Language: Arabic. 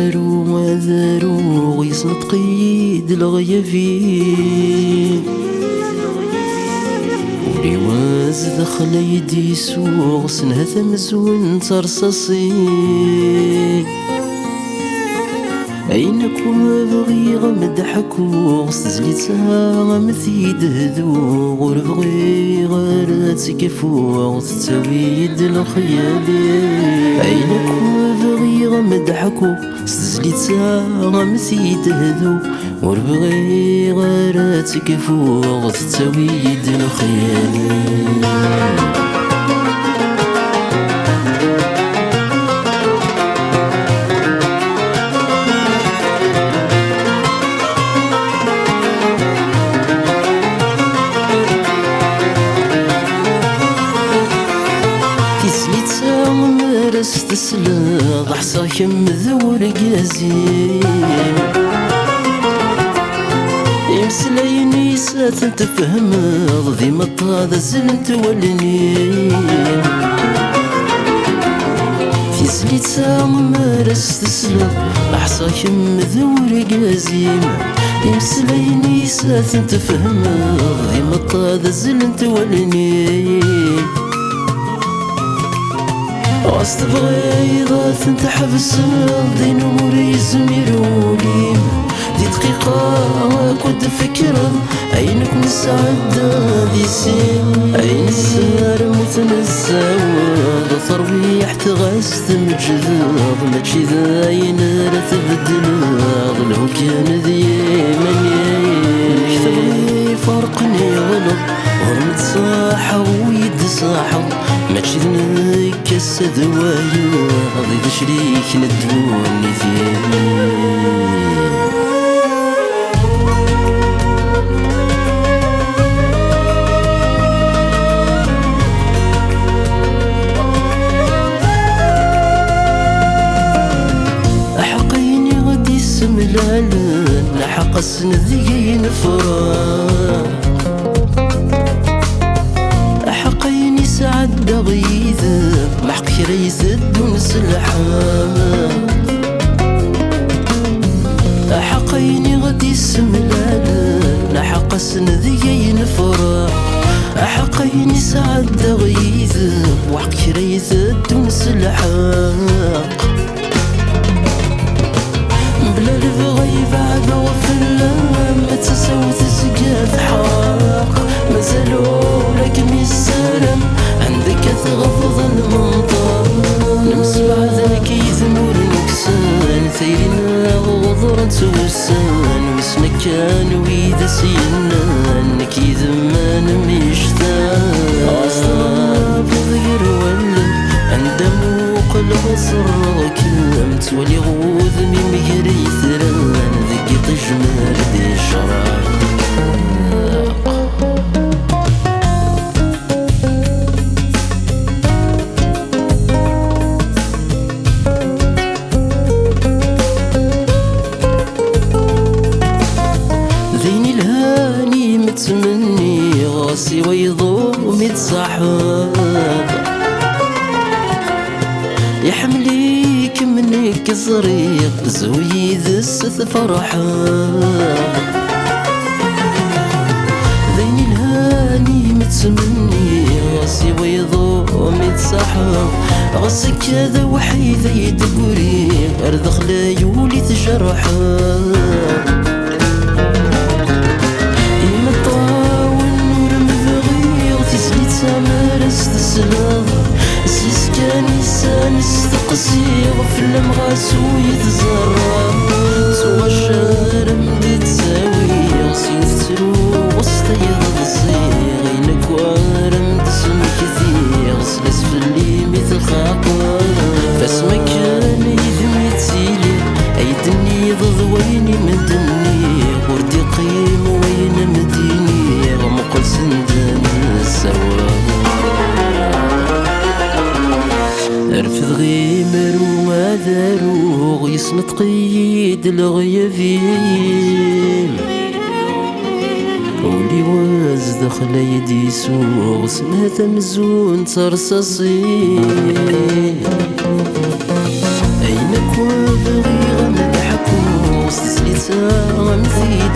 مرو وذرو يصنط قيد الغيابين ولي واز دخل يدي سوغ سنها ثمزون ترصصي أينك وبغي غمدحكو ستزليتها غمثي دهدو غربغي غراتك فوق تتسوي يد الخيالي أينك وبغي غمدحكو ستزليتها غمثي دهدو غربغي غراتك فوق تتسوي يد الخيالي استسلام حصاك مذور قازيم يمسليني سات تفهم ضي مطاذا زلنت والنيم في زليت سامر استسلام حصاك مذور قازيم يمسليني سات تفهم ضي مطاذا زلنت والنيم واستبغي ضاث انت حبس دي نموري زميرولي دي دقيقة كنت فكرة عينك مسعدة دي سين عين السهر متنسى وضا ترويح تغاست مجذاب ماشي ذاين لا تبدل لو كان ديما يكتبغي فارقني غلط ورمت صاحة ويد صاحة ماشي ذنك السدوايا ضيد شريك ندوني فيه أحقيني غدي السملالن لحق السنذيين فراق أحقيني سعد غيث محق ريث دون سلحام أحقيني غدي السملالن لحق السنذيين فراق أحقيني سعد غيث وحق ريث دون سلحاق بلا البغي بعد وفلا ما تسوي تسقات حاق مازالو لكن السلام عندك تغفض المنطق نمسبع ذاك يثمر نكسان ثيرنا وغضرا توسان واسمك كان ويدا سينان كيذ ما نمشتان أصلا بضير ولا عندما قلب صرك متولي غوذ من مجري ثران ذكي تجمال دي شراق ذيني الهاني متمني غاسي ويضوم يتصاحب يحمليك منك صريق زوي ذس فرحان ذيني الهاني متمني غاسي ويضوم يتصاحب غسك هذا وحيد يدقوري ارضخ لا يولي تجرحان سيسكاني سانستقسي وفلم غاسو يتزرع سوا الشهر مدي تساوي غسي تسرو وسط يضصي غينك وارم تسم كثير غسل اسفلي مثل خاقر فاسمك كان يذمي تسيلي ايدني ضد ويني مدني وردي قيم وين مديني ومقل سندان السوا رفض غيمر وذروغ يصنط قيد الغيابين ولي واز دخل يدي سوغ سنها تمزون ترصصي أينك وبغي غمر نسى مثيل